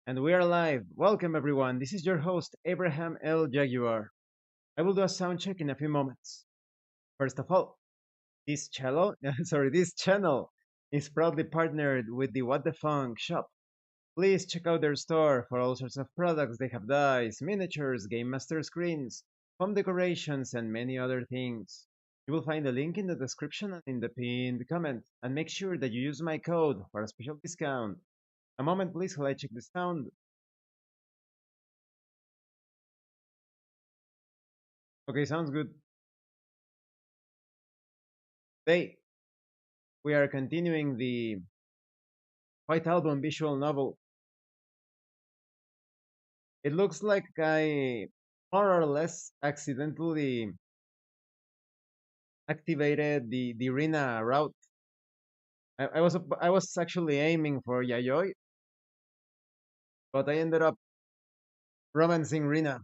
And we are live. Welcome everyone. This is your host Abraham L. Jaguar. I will do a sound check in a few moments. First of all, this channel is proudly partnered with the What the Funk shop. Please check out their store for all sorts of products. They have dice, miniatures, game master screens, home decorations, and many other things. You will find a link in the description and in the pinned comment. And make sure that you use my code for a special discount. A moment please while I check the sound. Okay, sounds good. Today, we are continuing the White Album visual novel. It looks like I more or less accidentally activated the Rina route. I was actually aiming for Yayoi, but I ended up romancing Rina.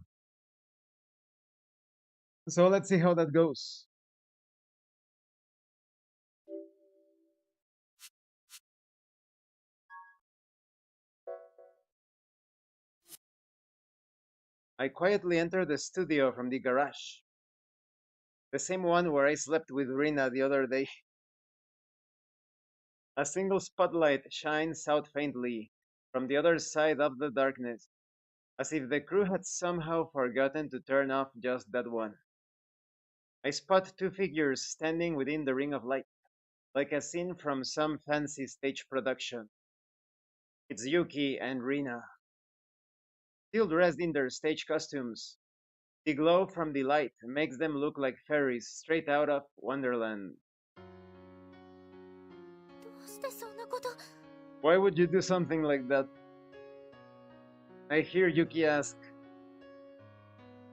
So let's see how that goes. I quietly entered the studio from the garage, the same one where I slept with Rina the other day. A single spotlight shines out faintly from the other side of the darkness, as if the crew had somehow forgotten to turn off just that one. I spot two figures standing within the ring of light, like a scene from some fancy stage production. It's Yuki and Rina, still dressed in their stage costumes. The glow from the light makes them look like fairies straight out of Wonderland. Why would you do something like that? I hear Yuki ask.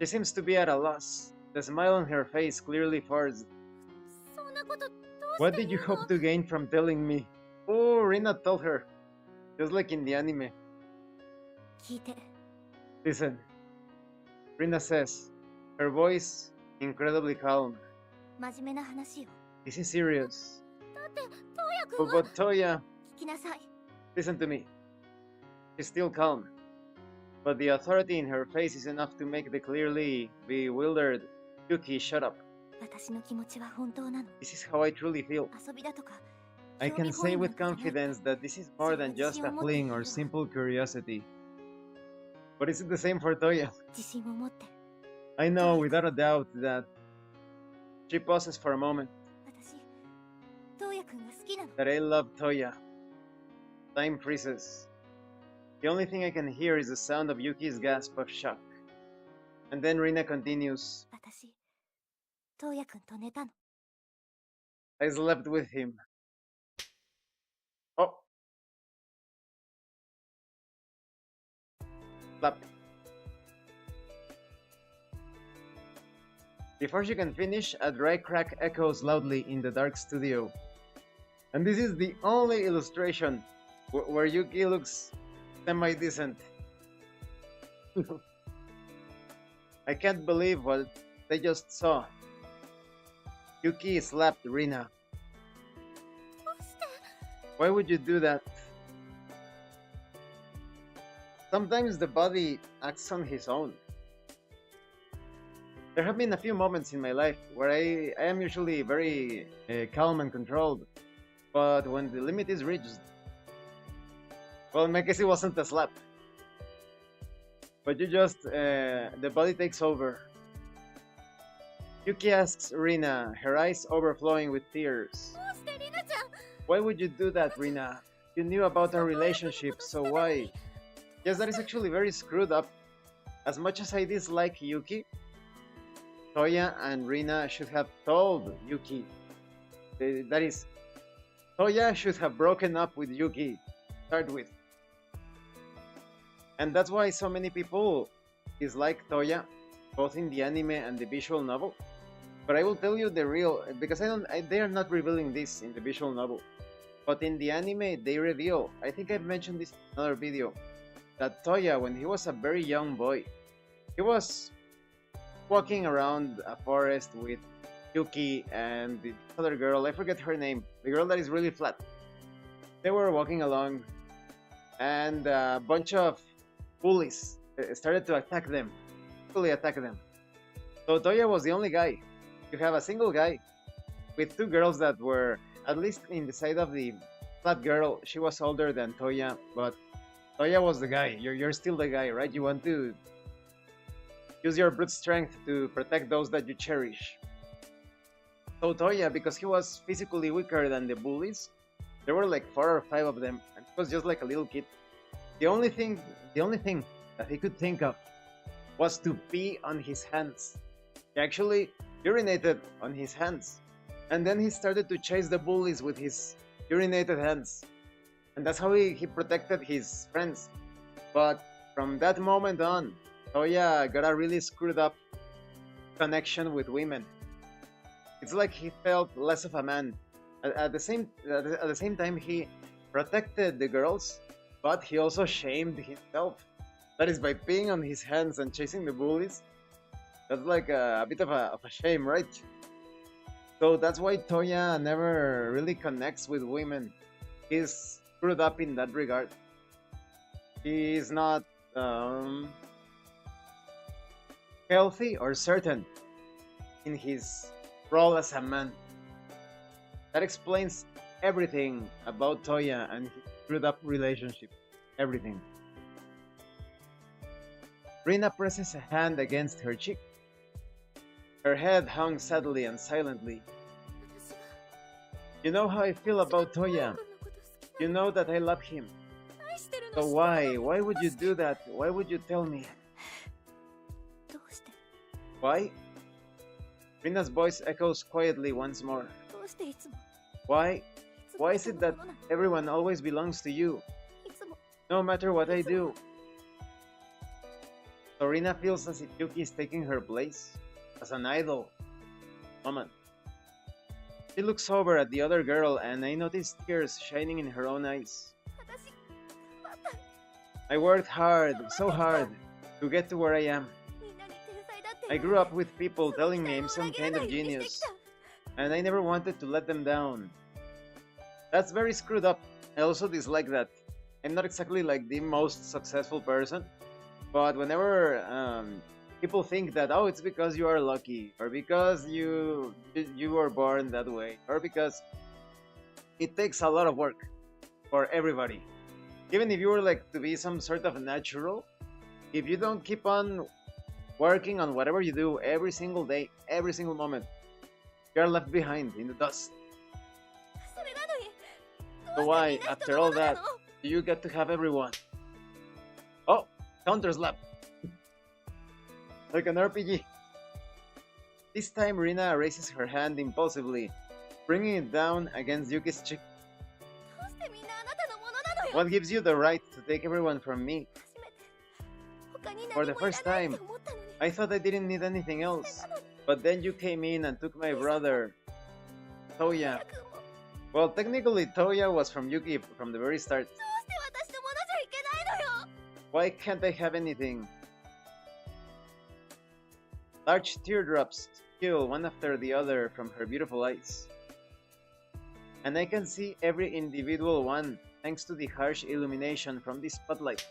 She seems to be at a loss, the smile on her face clearly forced. What did you hope to gain from telling me? Oh, Rina told her, just like in the anime. Listen, Rina says, her voice incredibly calm. This is serious. But Toya, listen to me. She's still calm, but the authority in her face is enough to make the clearly bewildered Yuki shut up. This is how I truly feel. I can say with confidence that this is more than just a fling or simple curiosity. But is it the same for Toya? I know without a doubt that she pauses for a moment. That I love Toya. Time freezes. The only thing I can hear is the sound of Yuki's gasp of shock. And then Rina continues. I slept with him. Oh. Slap. Before she can finish, a dry crack echoes loudly in the dark studio. And this is the only illustration where Yuki looks semi-decent. I can't believe what they just saw. Yuki slapped Rina. Why would you do that? Sometimes the body acts on his own. There have been a few moments in my life where I am usually very calm and controlled, but when the limit is reached, well, in my case it wasn't a slap, but the body takes over. Yuki asks Rina, her eyes overflowing with tears. Why would you do that, Rina? You knew about our relationship, so why? Yes, that is actually very screwed up. As much as I dislike Yuki, Toya and Rina should have told Yuki. That is, Toya should have broken up with Yuki, start with. And that's why so many people dislike Toya, both in the anime and the visual novel. But I will tell you the real, because they are not revealing this in the visual novel. But in the anime, they reveal, I think I've mentioned this in another video, that Toya, when he was a very young boy, he was walking around a forest with Yuki and the other girl, I forget her name, the girl that is really flat. They were walking along, and a bunch of bullies started to attack them, fully attack them. So Toya was the only guy. You have a single guy with two girls that were, at least in the side of the flat girl, she was older than Toya, but Toya was the guy. You're still the guy, right? You want to use your brute strength to protect those that you cherish. So Toya, because he was physically weaker than the bullies, there were like 4 or 5 of them, and he was just like a little kid. The only thing, the only thing that he could think of was to pee on his hands. He actually urinated on his hands, and then he started to chase the bullies with his urinated hands, and that's how he protected his friends. But from that moment on, Toya got a really screwed up connection with women. It's like he felt less of a man. At the same time, he protected the girls, but he also shamed himself. That is by peeing on his hands and chasing the bullies. That's like a bit of a shame, right? So that's why Toya never really connects with women. He's screwed up in that regard. He's not um, healthy or certain in his role as a man. That explains everything about Toya and his screwed up relationship. Everything. Rina presses a hand against her cheek. Her head hung sadly and silently. You know how I feel about Toya. You know that I love him. So why? Why would you do that? Why would you tell me? Why? Rina's voice echoes quietly once more. Why? Why is it that everyone always belongs to you? No matter what I do. So Rina feels as if Yuki is taking her place as an idol. Moment. She looks over at the other girl and I notice tears shining in her own eyes. I worked hard, so hard, to get to where I am. I grew up with people telling me I'm some kind of genius, and I never wanted to let them down. That's very screwed up. I also dislike that. I'm not exactly like the most successful person, but whenever people think that, oh, it's because you are lucky, or because you were born that way, or because it takes a lot of work for everybody. Even if you were like to be some sort of natural, if you don't keep on working on whatever you do every single day, every single moment, you're left behind in the dust. So why, after all that, do you get to have everyone? Oh, counter slap. Like an RPG. This time Rina raises her hand impulsively, bringing it down against Yuki's cheek. What gives you the right to take everyone from me? For the first time, I thought I didn't need anything else. But then you came in and took my brother, Toya. Well, technically Toya was from Yuki from the very start. Why can't I have anything? Large teardrops spill one after the other from her beautiful eyes. And I can see every individual one thanks to the harsh illumination from the spotlight.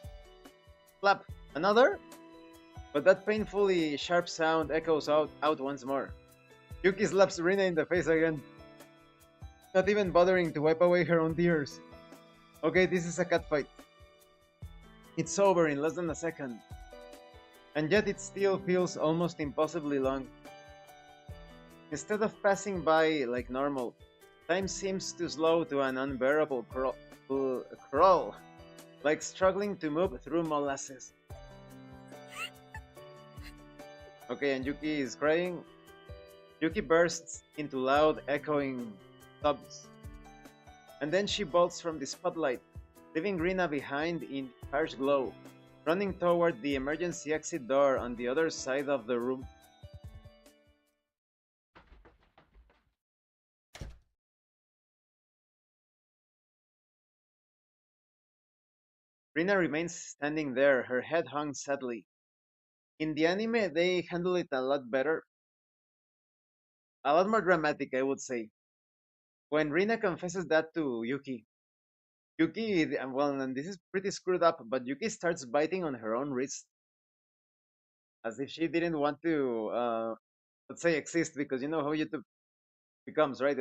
Slap! Another? But that painfully sharp sound echoes out once more. Yuki slaps Rina in the face again, not even bothering to wipe away her own tears. Okay, this is a cat fight. It's over in less than a second. And yet it still feels almost impossibly long. Instead of passing by like normal, time seems to slow to an unbearable crawl, like struggling to move through molasses. Okay, and Yuki is crying. Yuki bursts into loud, echoing sobs. And then she bolts from the spotlight, leaving Rina behind in harsh glow, running toward the emergency exit door on the other side of the room. Rina remains standing there, her head hung sadly. In the anime, they handle it a lot better, a lot more dramatic, I would say. When Rina confesses that to Yuki, Yuki, well, and this is pretty screwed up, but Yuki starts biting on her own wrist as if she didn't want to, let's say, exist, because you know how YouTube becomes, right?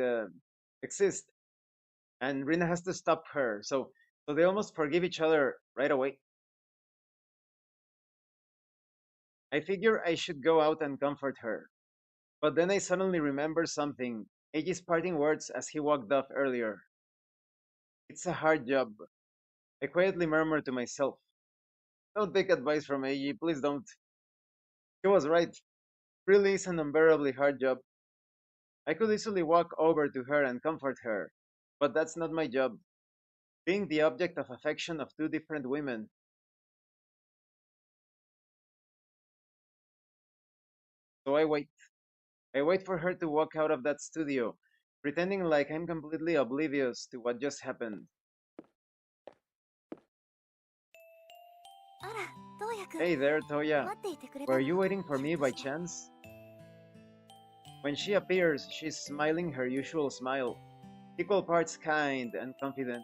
Exist. And Rina has to stop her. So they almost forgive each other right away. I figure I should go out and comfort her. But then I suddenly remember something. Eiji's parting words as he walked off earlier. It's a hard job. I quietly murmured to myself. Don't take advice from Eiji, please don't. He was right. Really is an unbearably hard job. I could easily walk over to her and comfort her. But that's not my job. Being the object of affection of two different women. So I wait. I wait for her to walk out of that studio, pretending like I'm completely oblivious to what just happened. Hey there, Toya. Were you waiting for me by chance? When she appears, she's smiling her usual smile, equal parts kind and confident.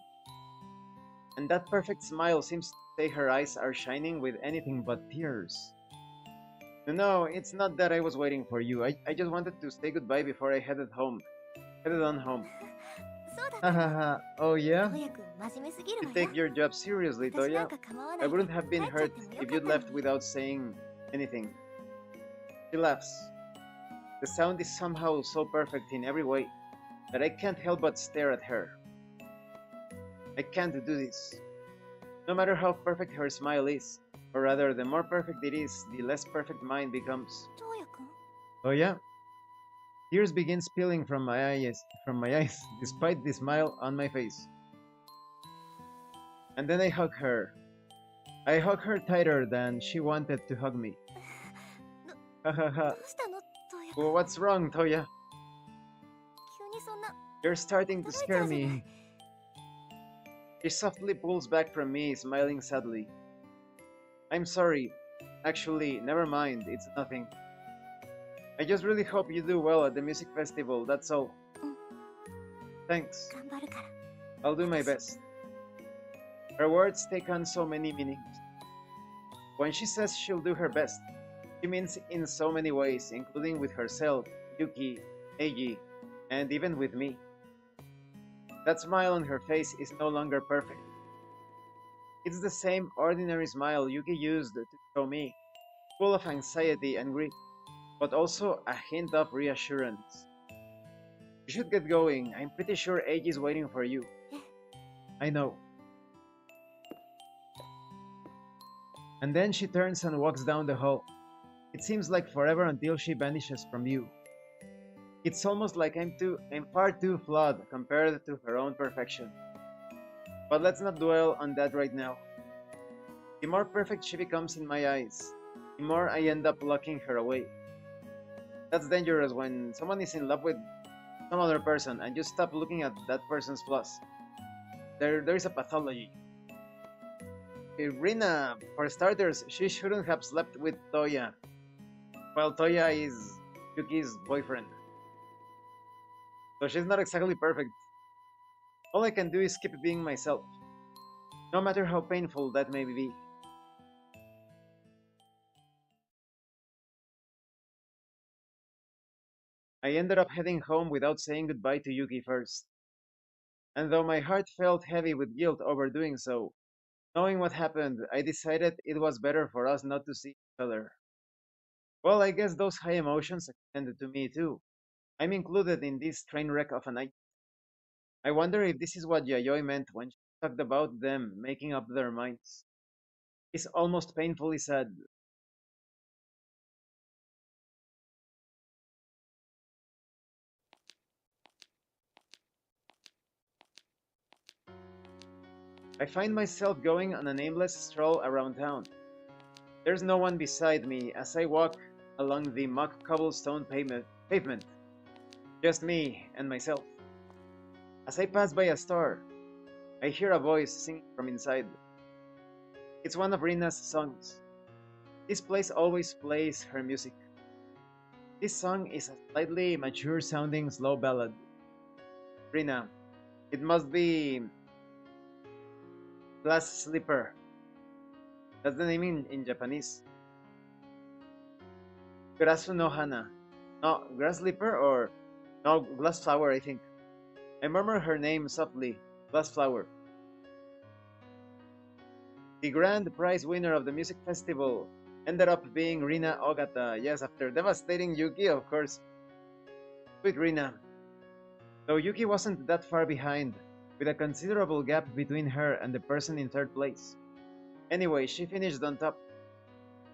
And that perfect smile seems to say her eyes are shining with anything but tears. No, it's not that I was waiting for you. I just wanted to say goodbye before I headed home. Headed on home. Hahaha. Oh yeah? You take your job seriously, Toya. I wouldn't have been hurt if you'd left without saying anything. She laughs. The sound is somehow so perfect in every way that I can't help but stare at her. I can't do this. No matter how perfect her smile is, or rather, the more perfect it is, the less perfect mine becomes. Oh yeah? Tears begin spilling from my eyes, despite the smile on my face. And then I hug her. I hug her tighter than she wanted to hug me. Hahaha. Well, what's wrong, Toya? You're starting to scare me. She softly pulls back from me, smiling sadly. I'm sorry. Actually, never mind, it's nothing. I just really hope you do well at the music festival, that's all. Thanks. I'll do my best. Her words take on so many meanings. When she says she'll do her best, she means in so many ways, including with herself, Yuki, Eiji, and even with me. That smile on her face is no longer perfect. It's the same ordinary smile Yuki used to show me, full of anxiety and grief, but also a hint of reassurance. You should get going. I'm pretty sure Eiji is waiting for you. I know. And then she turns and walks down the hall. It seems like forever until she vanishes from view. It's almost like I'm far too flawed compared to her own perfection. But let's not dwell on that right now. The more perfect she becomes in my eyes, the more I end up locking her away. That's dangerous when someone is in love with some other person and you stop looking at that person's flaws. There is a pathology. Rina, for starters, she shouldn't have slept with Toya, while Toya is Yuki's boyfriend. So she's not exactly perfect. All I can do is keep being myself, no matter how painful that may be. I ended up heading home without saying goodbye to Yuki first. And though my heart felt heavy with guilt over doing so, knowing what happened, I decided it was better for us not to see each other. Well, I guess those high emotions extended to me too. I'm included in this train wreck of a night. I wonder if this is what Yayoi meant when she talked about them making up their minds. It's almost painfully sad. I find myself going on an aimless stroll around town. There's no one beside me as I walk along the mock cobblestone pavement. Just me and myself. As I pass by a store, I hear a voice singing from inside. It's one of Rina's songs. This place always plays her music. This song is a slightly mature sounding slow ballad. Rina, it must be Glass slipper. That's the name in Japanese. Grasu no hana. No, grass slipper or no, glass flower, I think. I murmur her name softly. Glass flower. The grand prize winner of the music festival ended up being Rina Ogata. Yes, after devastating Yuki, of course. With Rina. Though Yuki wasn't that far behind, with a considerable gap between her and the person in third place. Anyway, she finished on top,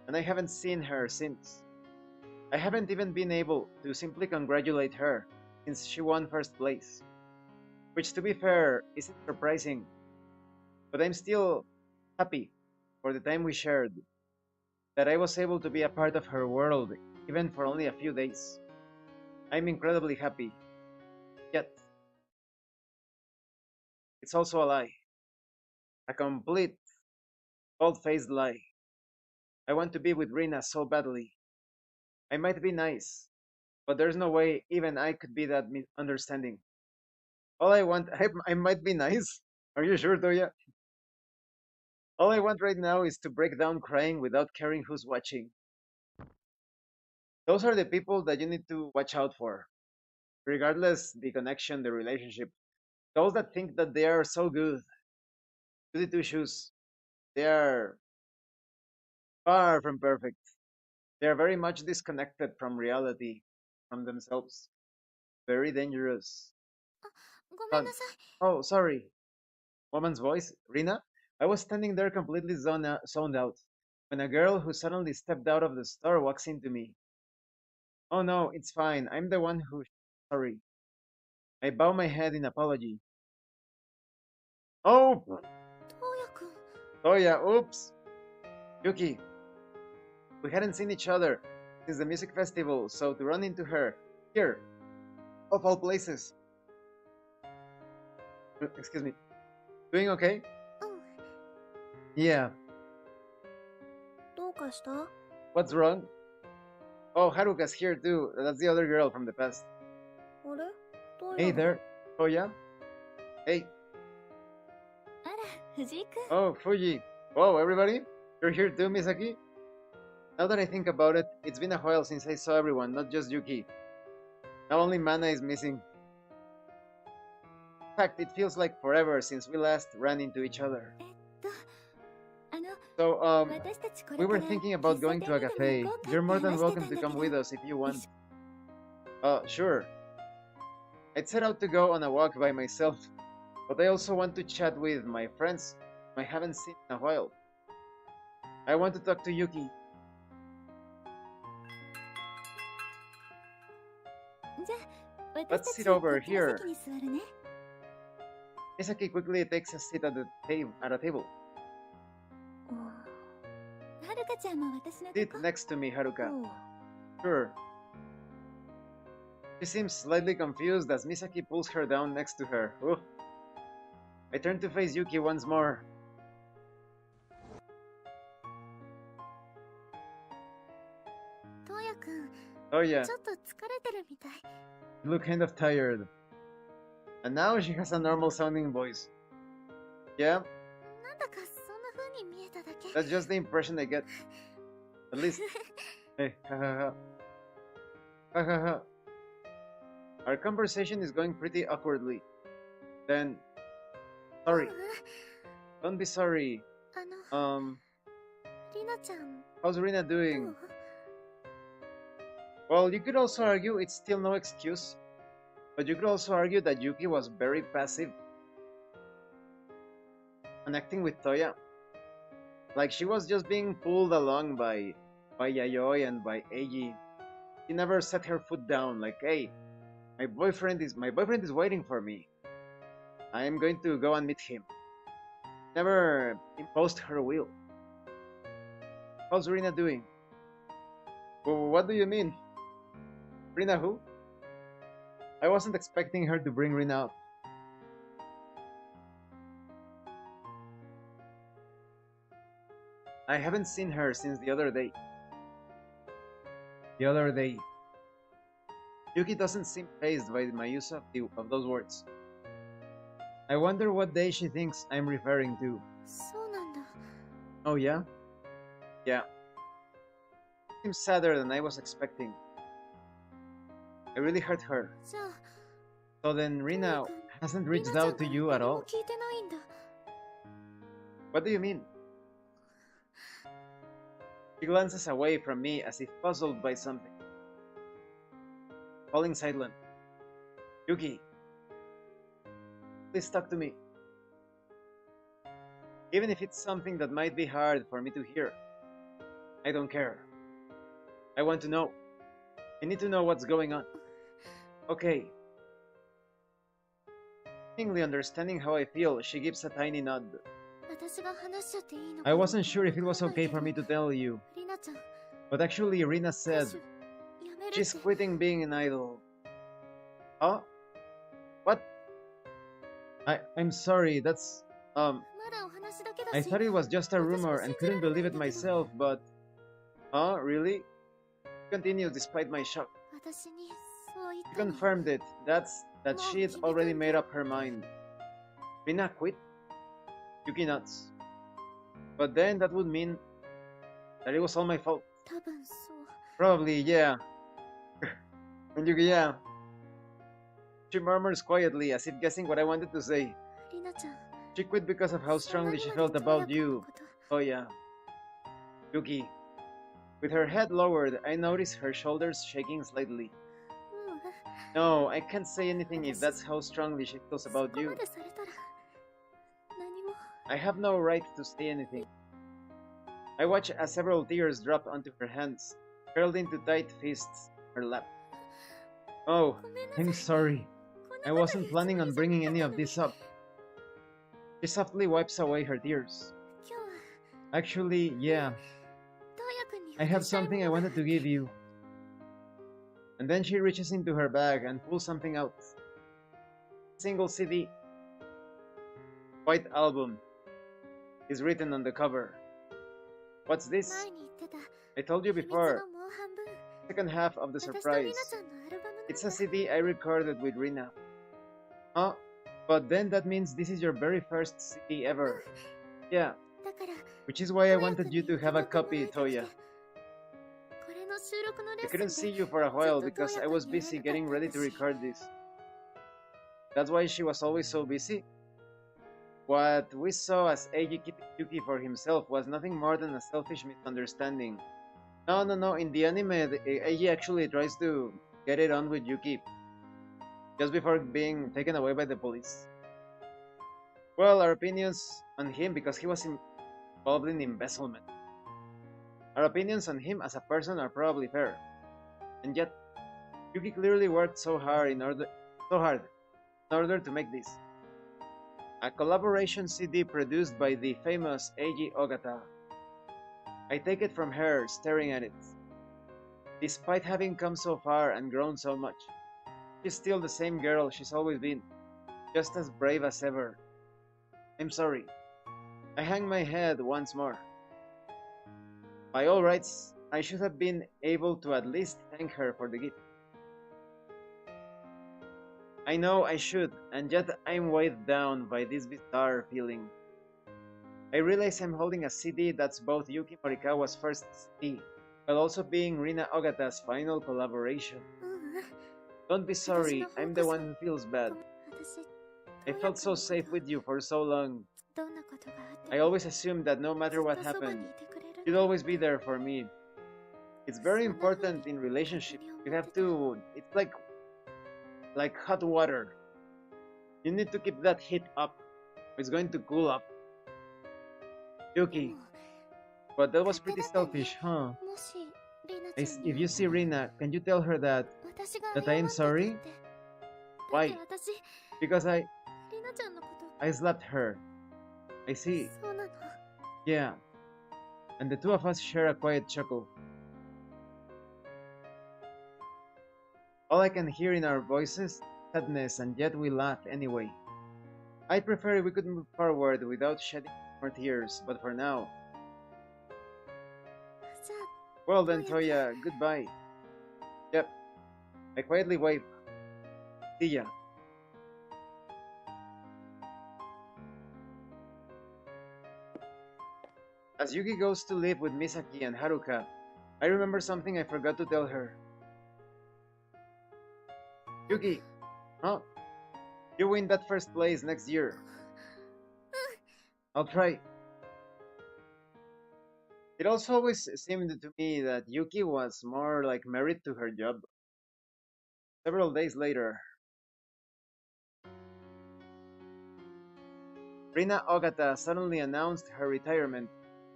and I haven't seen her since. I haven't even been able to simply congratulate her since she won first place. Which, to be fair, isn't surprising, but I'm still happy for the time we shared, that I was able to be a part of her world, even for only a few days. I'm incredibly happy. Yet, it's also a lie. A complete, bald-faced lie. I want to be with Rina so badly. I might be nice, but there's no way even I could be that understanding. All I want, I might be nice. Are you sure, Toya? All I want right now is to break down crying without caring who's watching. Those are the people that you need to watch out for, regardless the connection, the relationship. Those that think that they are so good, goody two shoes, they are far from perfect. They are very much disconnected from reality, from themselves. Very dangerous. ごめん Son. なさい。 Oh, sorry. Woman's voice. Rina? I was standing there completely zoned out when a girl who suddenly stepped out of the store walks into me. Oh no, it's fine. I'm the one who. Sorry. I bow my head in apology. Oh, トウヤくん。 Toya, oops. Yuki, we hadn't seen each other since the music festival, so to run into her here, of all places. Excuse me. Doing okay? うん。 Yeah. どうかした？ What's wrong? Oh, Haruka's here too. That's the other girl from the past. あれ？トウヤ Hey が。 there, Toya. Hey. あら、藤井くん。 Oh, Fuji. Whoa, everybody? You're here too, Misaki? Now that I think about it, it's been a while since I saw everyone, not just Yuki. Now only Mana is missing. In fact, it feels like forever since we last ran into each other. あの、 So, 私たちこ we れか were ら thinking 喫 about 茶 going 店 to a にでも cafe. 行こうかって You're more 話 than して welcome たん to だけ come ど。 with us if you 一 want. 緒 Sure. I'd set out to go on a walk by myself, but I also want to chat with my friends I haven't seen in a while. I want to talk to Yuki. じゃあ、私 Let's た sit ちこ over っちの here. 席に座るね。 Misaki quickly takes a seat at a table. はるかちゃんも私のと Sit こ。 next to me, Haruka. おう Sure. She seems slightly confused as Misaki pulls her down next to her. Ooh. I turn to face Yuki once more. トウヤくん、 Oh yeah, ちょっと疲れてるみたい。 you look kind of tired. And now she has a normal sounding voice. Yeah, なんだかそんな風に見えただけ。 that's just the impression I get. At least. Hey, ha ha ha. Ha ha ha. Our conversation is going pretty awkwardly. Then. Sorry. ううん Don't be sorry. あの、 リ リナちゃん、 How's Rina ど doing? う？ Well, you could also argue it's still no excuse. But you could also argue that Yuki was very passive. Connecting with Toya. Like she was just being pulled along by Yayoi and by Eiji. She never set her foot down like, hey, my boyfriend is waiting for me. I am going to go and meet him. Never imposed her will. How's Rina doing? What do you mean? Rina who? I wasn't expecting her to bring Rina up. I haven't seen her since the other day. The other day. Yuki doesn't seem fazed by my use of those words. I wonder what day she thinks I'm referring to. そうなんだ。 Oh, yeah? Yeah. Seems sadder than I was expecting. I really hurt her. じゃあ So then トーヤ Rina くん hasn't リ reached ナちゃん out か to ら you 何 at も all? 聞いてないんだ。 What do you mean? She glances away from me as if puzzled by something. Falling silent. Yuki, please talk to me. Even if it's something that might be hard for me to hear. I don't care. I want to know. I need to know what's going on. Okay. Seemingly understanding how I feel, she gives a tiny nod. 私が話しちゃっていいの I か wasn't sure if it わ was かんない okay けど for me to tell you, リナちゃん but actually Rina 歌 said 手やめるっ she's て quitting being an idol. Huh? What? I'm sorry, that's まだお話だけだ I し thought it was just a 私も rumor 信 and じら couldn't れな believe い it んだけど myself, but huh, really? Continues despite my shock. 私にそう言っ She たの confirmed it. That Mom, she'd give me already time. made up her mind. Rina quit? Yuki nuts. But then that would mean that it was all my fault. 多分そう Probably, yeah. And Yuki, yeah. She murmurs quietly, as if guessing what I wanted to say. リナちゃん She quit because of how そんな strongly に she まで felt トーヤ about くんの you. こと Oh, yeah. Yuki. With her head lowered, I notice her shoulders shaking slightly. うん No, I can't say anything if that's how strongly she feels そ about こま you. でされたら何も I have no right to say anything. I watch as several tears drop onto her hands, curled into tight fists in her lap. Oh, ごめんな I'm さい sorry. こん I なこと言 wasn't うつも planning り on じゃ bringing なか any った of のに this up. She softly wipes away her tears. 今日は Actually, yeah, トーヤくんに I 渡 have したいも something I のが wanted to give you. And then she reaches into her bag and pulls something out. Single CD. White album is written on the cover. What's this? 前に言ってた I told you 秘密 before. のもう半分 Second half of the 私とリ surprise. ナちゃんのアルバムなんだ It's a CD I recorded with Rina. Huh? But then that means this is your very first CD ever. Yeah, だから which is why I トーヤく wanted ん you に to 受 have け a 取ってもら copy, いたくて Toya. これの収録のレ I ッス couldn't ン see で you for a ずっ while とトー because ヤ I くん was に会え busy なかっ getting たん ready だ to し record this. That's why she was always so busy? What we saw as Eiji keeping Yuki for himself was nothing more than a selfish misunderstanding. No, in the anime, Eiji actually tries to get it on with Yuki just before being taken away by the police. Well, our opinions on him because he was involved in embezzlement. Our opinions on him as a person are probably fair. And yet, Yuki clearly worked so hard in order to make this. A collaboration CD produced by the famous Eiji Ogata. I take it from her, staring at it. Despite having come so far and grown so much, she's still the same girl she's always been, just as brave as ever. I'm sorry. I hang my head once more. By all rights, I should have been able to at least thank her for the gift. I know I should, and yet I'm weighed down by this bizarre feeling. I realize I'm holding a CD that's both Yuki Morikawa's first CD, while also being Rina Ogata's final collaboration. うんうん Don't be sorry, I'm the one who feels bad. 私 I トーヤ felt く so んのこと safe with you for so long. どんなことがあって I も always assumed that no ず matter っ what とそば happened, にいてくれる you'd always be there for me. It's very そんな風 important に in 勝手 relationship. に思 You っ have てた to, it's like hot water. You need to keep that heat up. It's going to cool up. で Yuki, も but that was 勝手 pretty だったね selfish, huh? もしリナちゃん If に you see Rina, can you tell her that 私が that 謝 I っ am てたっ sorry? てだって Why? 私 Because リナちゃんのこと I slapped her. I see. そうなの Yeah. And the two of us share a quiet chuckle. All I can hear in our voices, sadness, and yet we laugh anyway. I'd prefer if we could move forward without shedding more tears, but for now. じゃあ Well then, Toya. Toya, goodbye. Yep. I quietly wave. See ya. As Yuki goes to live with Misaki and Haruka, I remember something I forgot to tell her. Yuki, huh? You win that first place next year. I'll try. It also always seemed to me that Yuki was more like married to her job. Several days later, Rina Ogata suddenly announced her retirement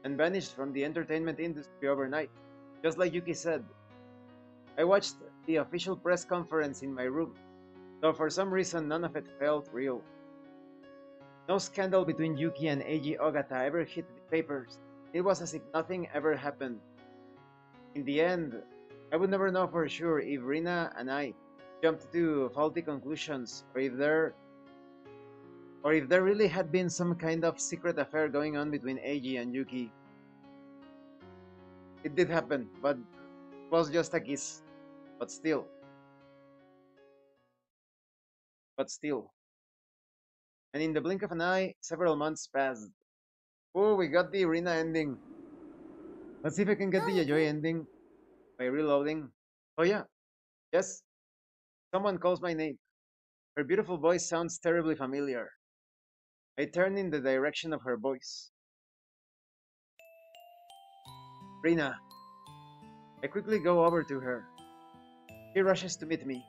and vanished from the entertainment industry overnight, just like Yuki said. I watched the official press conference in my room, though for some reason none of it felt real. No scandal between Yuki and Eiji Ogata ever hit the papers. It was as if nothing ever happened. In the end, I would never know for sure if Rina and I jumped to faulty conclusions or if there really had been some kind of secret affair going on between Eiji and Yuki. It did happen, but it was just a kiss. But still. But still. And in the blink of an eye, several months passed. Oh, we got the Rina ending. Let's see if I can get the Yayoi ending by reloading. Oh yeah, yes. Someone calls my name. Her beautiful voice sounds terribly familiar. I turn in the direction of her voice. Rina. I quickly go over to her. She rushes to meet me.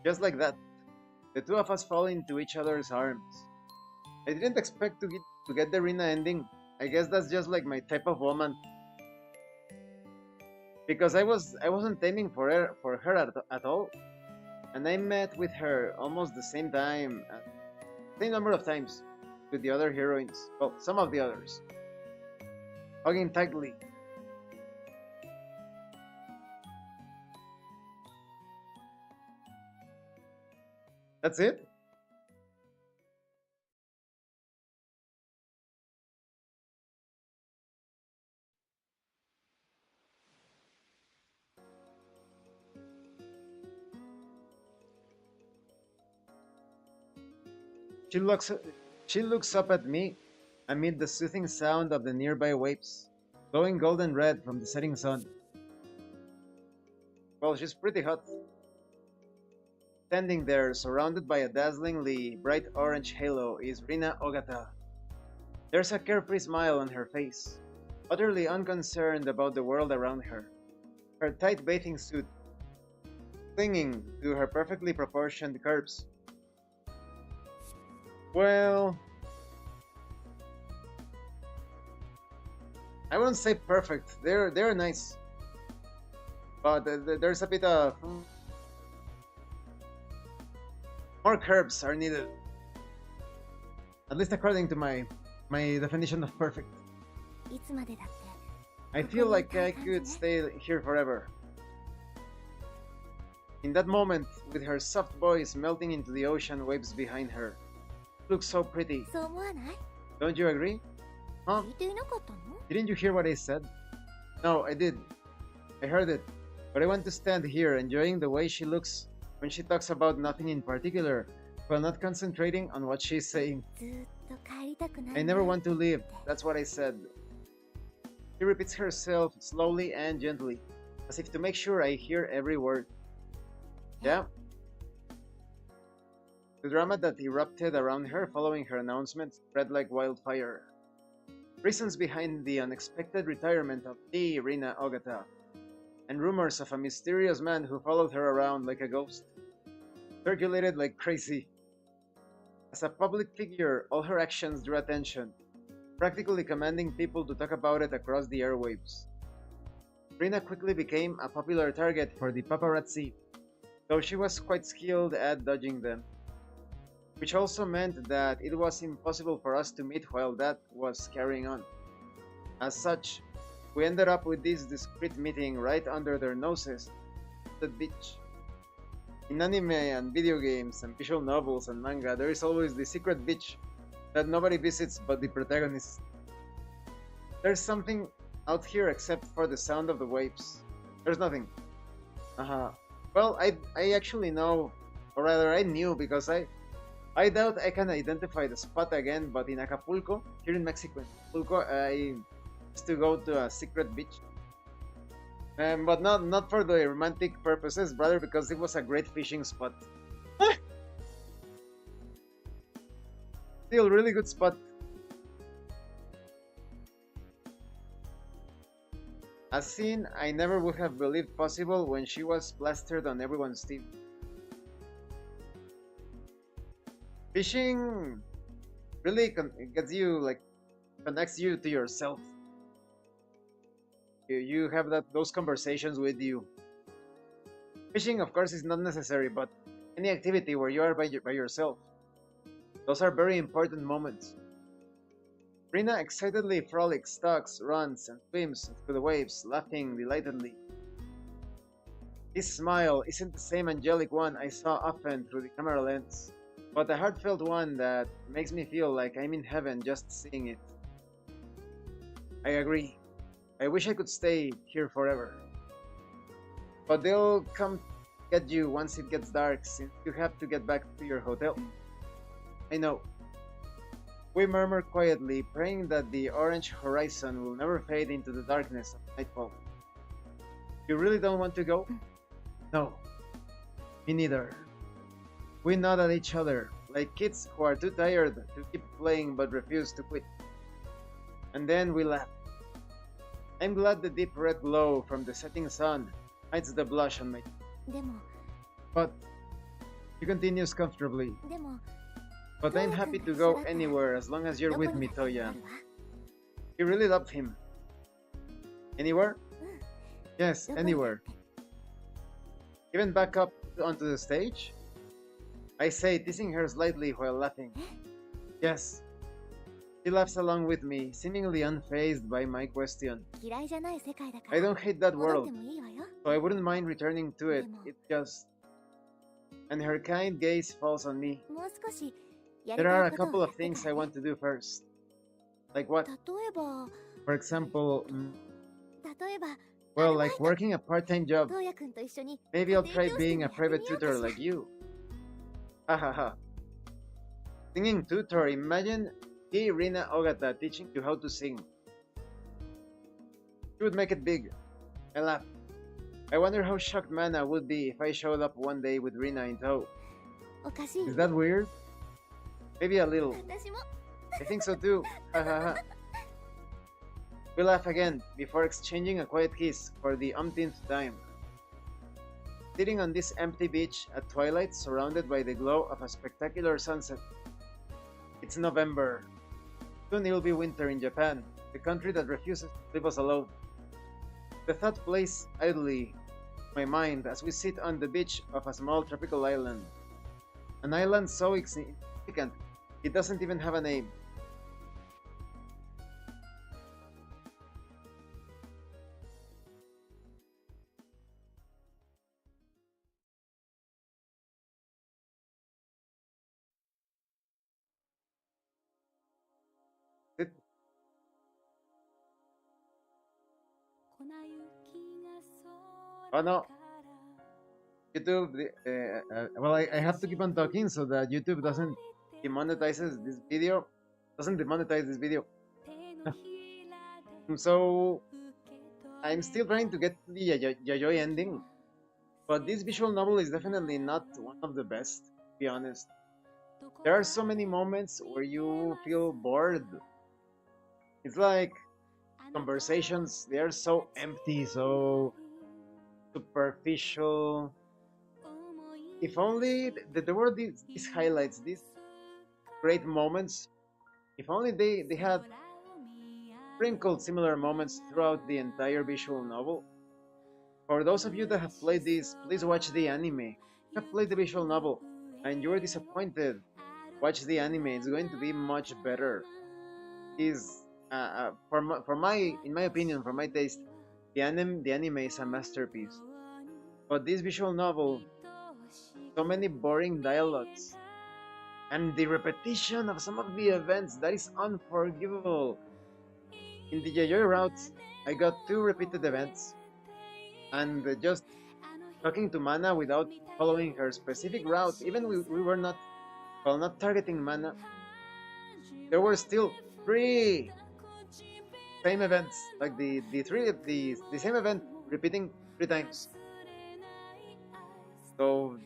Just like that, the two of us fall into each other's arms. I didn't expect to get the Rina ending. I guess that's just like my type of woman. Because I wasn't aiming for her at all. And I met with her almost the same time, same number of times with the other heroines. Well, some of the others. Hugging tightly. That's it? She looks she looks up at me amid the soothing sound of the nearby waves, glowing golden red from the setting sun. Well, she's pretty hot. Standing there, surrounded by a dazzlingly bright orange halo, is Rina Ogata. There's a carefree smile on her face, utterly unconcerned about the world around her. Her tight bathing suit clinging to her perfectly proportioned curves. Well, I wouldn't say perfect. They're nice, but there's a bit of more curves are needed. At least according to my definition of perfect. いつまでだって I feel like I could stay here forever. In that moment, with her soft voice melting into the ocean waves behind her, she looks so pretty. そう思わない Don't you agree? Huh? 聞いていなかったの Didn't you hear what I said? No, I did. I heard it. But I want to stand here enjoying the way she looks when she talks about nothing in particular, while not concentrating on what she's saying. ずーっと帰りたくない I never want to leave. That's what I said. She repeats herself slowly and gently, as if to make sure I hear every word. Yeah. The drama that erupted around her following her announcement spread like wildfire. Reasons behind the unexpected retirement of the Rina Ogata, and rumors of a mysterious man who followed her around like a ghost, circulated like crazy. As a public figure, all her actions drew attention, practically commanding people to talk about it across the airwaves. Rina quickly became a popular target for the paparazzi, though she was quite skilled at dodging them, which also meant that it was impossible for us to meet while that was carrying on. As such, we ended up with this discreet meeting right under their noses, at the beach. In anime and video games and visual novels and manga, there is always the secret beach that nobody visits but the protagonist. There's something out here except for the sound of the waves. There's nothing. Well, I actually know, or rather I knew because I doubt I can identify the spot again, but in Acapulco, here in Mexico, in Acapulco, I used to go to a secret beach. But not for the romantic purposes, rather because it was a great fishing spot. Still, really good spot. A scene I never would have believed possible when she was plastered on everyone's teeth. Fishing really gets you, like, connects you to yourself. You have those conversations with you. Fishing, of course, is not necessary, but any activity where you are by yourself. Those are very important moments. Rina excitedly frolics, talks, runs, and swims through the waves, laughing delightedly. His smile isn't the same angelic one I saw often through the camera lens, but a heartfelt one that makes me feel like I'm in heaven just seeing it. I agree. I wish I could stay here forever. But they'll come get you once it gets dark, since you have to get back to your hotel. I know. We murmur quietly, praying that the orange horizon will never fade into the darkness of nightfall. You really don't want to go? No. Me neither. We nod at each other, like kids who are too tired to keep playing but refuse to quit. And then we laugh. I'm glad the deep red glow from the setting sun hides the blush on my cheek. でも But he continues comfortably. でも But I'm happy to go anywhere as long as you're どこ with に me, だってもあ Toya. るわ You really loved him. Anywhere? うん Yes, どこにだっ anywhere. て Even back up onto the stage? I say, teasing her slightly while laughing. Yes. She laughs along with me, seemingly unfazed by my question. 嫌いじゃない世界だか I ら don't hate that 戻っ world, てもいいわよ so I wouldn't mind returning to it. It's just... And her kind gaze falls on me. もう少しやり There た are い a ことを couple や of って things か I ら want ね to do first. Like what? 例えば For example, 例えば well, like working a part-time job. 東也くんと一緒に Maybe 家 I'll 庭 try 教師 being で a もやってみ private ようか tutor しら like you. Hahaha. Singing tutor. Imagine he, Rina Ogata, teaching you how to sing. She would make it big. I laugh. I wonder how shocked Mana would be if I showed up one day with Rina in tow. おかしい Is that weird? Maybe a little. 私も I think so too. Hahaha. We laugh again before exchanging a quiet kiss for the umpteenth time. Sitting on this empty beach at twilight, surrounded by the glow of a spectacular sunset. It's November. Soon it will be winter in Japan, the country that refuses to leave us alone. The thought plays idly in my mind as we sit on the beach of a small tropical island. An island so insignificant, it doesn't even have a name. It, 粉雪が oh 空 no, から YouTube. Well, I have to keep on talking so that YouTube doesn't demonetizes this video. Doesn't demonetize this video. 手のひらで So 受け取 I'm still trying to get the Yayoi ending, but this visual novel is definitely not one of the best. To be honest, there are so many moments where you feel bored. It's like conversations, they are so empty, so superficial. If only there were these highlights, these great moments, if only they had sprinkled similar moments throughout the entire visual novel. For those of you that have played this, please watch the anime. If you have played the visual novel and you are disappointed, watch the anime. It's going to be much better. Is in my opinion, for my taste, the anime is a masterpiece. But this visual novel, so many boring dialogues, and the repetition of some of the events, that is unforgivable. In the Yayoi routes, I got 2 repeated events, and just talking to Mana without following her specific route, even we were not while not targeting mana, there were still three same events, like the same event repeating 3 times. So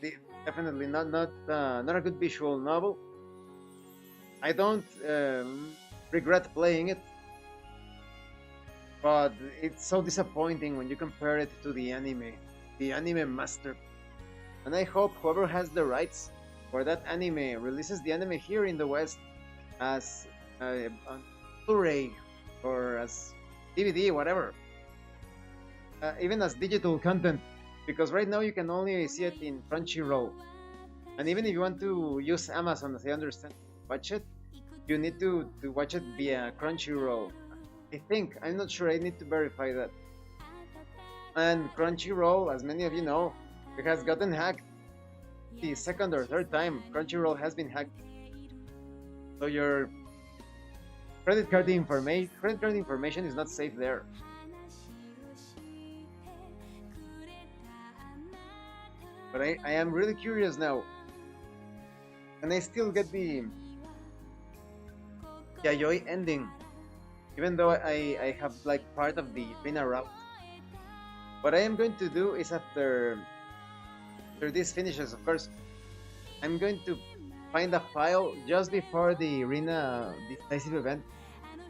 definitely not a good visual novel. I don't regret playing it, but it's so disappointing when you compare it to the anime master. And I hope whoever has the rights for that anime releases the anime here in the West as on Blu-ray or as DVD, whatever, even as digital content, because right now you can only see it in Crunchyroll. And even if you want to use Amazon, as I understand, watch it, you need to watch it via Crunchyroll. I think, I'm not sure, I need to verify that. And Crunchyroll, as many of you know, it has gotten hacked. The second or third time Crunchyroll has been hacked. So your credit card information is not safe there. But I am really curious now. And I still get the Yayoi ending, even though I have like part of the Rina route. What I am going to do is after this finishes, of course, I'm going to find a file just before the Rina decisive event.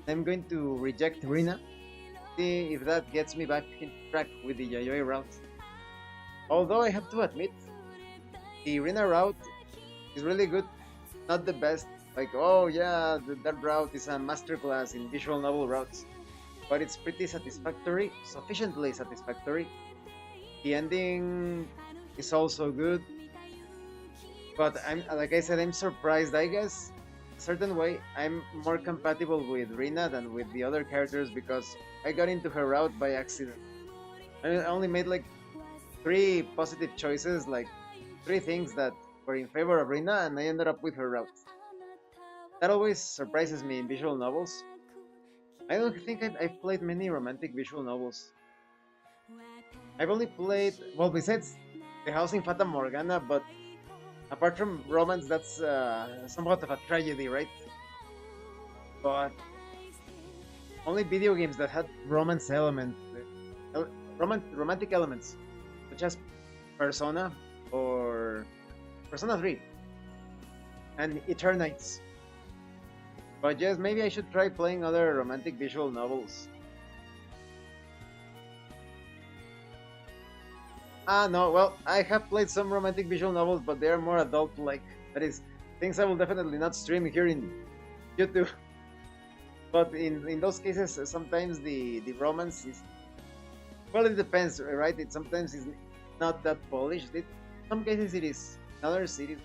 I'm going to reject Rina, see if that gets me back in track with the Yayoi route. Although I have to admit, the Rina route is really good, not the best. Like, oh yeah, that route is a masterclass in visual novel routes, but it's pretty satisfactory, sufficiently satisfactory. The ending is also good, but I'm like I said, I'm surprised. I guess a certain way I'm more compatible with Rina than with the other characters because I got into her route by accident. I only made like 3 positive choices, like 3 things that were in favor of Rina, and I ended up with her route. That always surprises me in visual novels. I don't think I've played many romantic visual novels. I've only played, well, besides The House in Fata Morgana, but apart from romance, that's somewhat of a tragedy, right? But only video games that had romance elements, romantic elements, such as Persona or Persona 3 and Eternites. But yes, maybe I should try playing other romantic visual novels. Ah, no, well, I have played some romantic visual novels, but they are more adult-like. That is, things I will definitely not stream here in YouTube. But in those cases, sometimes the romance is, well, it depends, right? It sometimes is not that polished. In some cases it is, in others it is.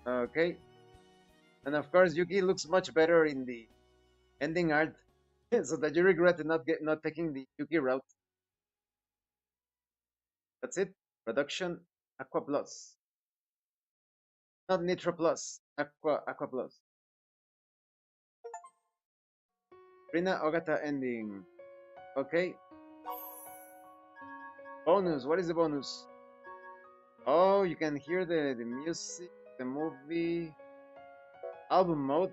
Okay, and of course Yuki looks much better in the ending art, so that you regret not taking the Yuki route. That's it. Production Aqua Plus, not Nitro Plus. Aqua Plus. Rina Ogata ending. Okay. Bonus. What is the bonus? Oh, you can hear the music, the movie, album mode.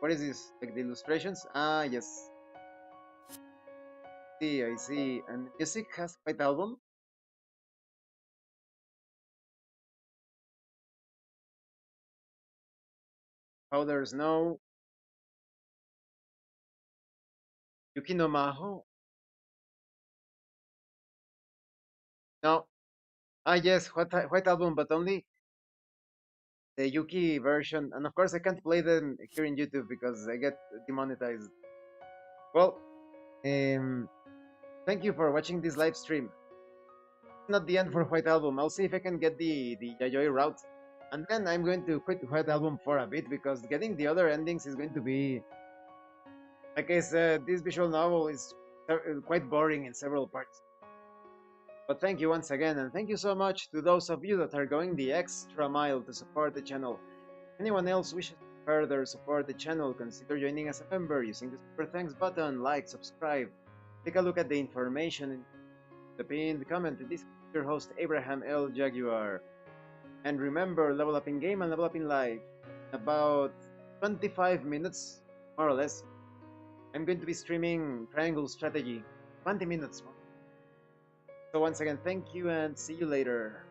What is this? Like the illustrations? Ah, yes. See, I see. And music has quite album. Powder Snow, Yuki no Maho. No. Ah, yes, white album, but only the Yuki version. And of course, I can't play them here in YouTube because I get demonetized. Well, thank you for watching this live stream. Not the end for White Album. I'll see if I can get the Yayoi route, and then I'm going to quit White Album for a bit because getting the other endings is going to be, like I said, this visual novel is quite boring in several parts. But thank you once again, and thank you so much to those of you that are going the extra mile to support the channel. Anyone else wishes further support the channel, consider joining as a member using the super thanks button, like, subscribe. Take a look at the information in the pinned comment. This is your host Abraham L. Jaguar. And remember, level up in game and level up in life. In about 25 minutes, more or less, I'm going to be streaming Triangle Strategy. 20 minutes more. So once again, thank you and see you later.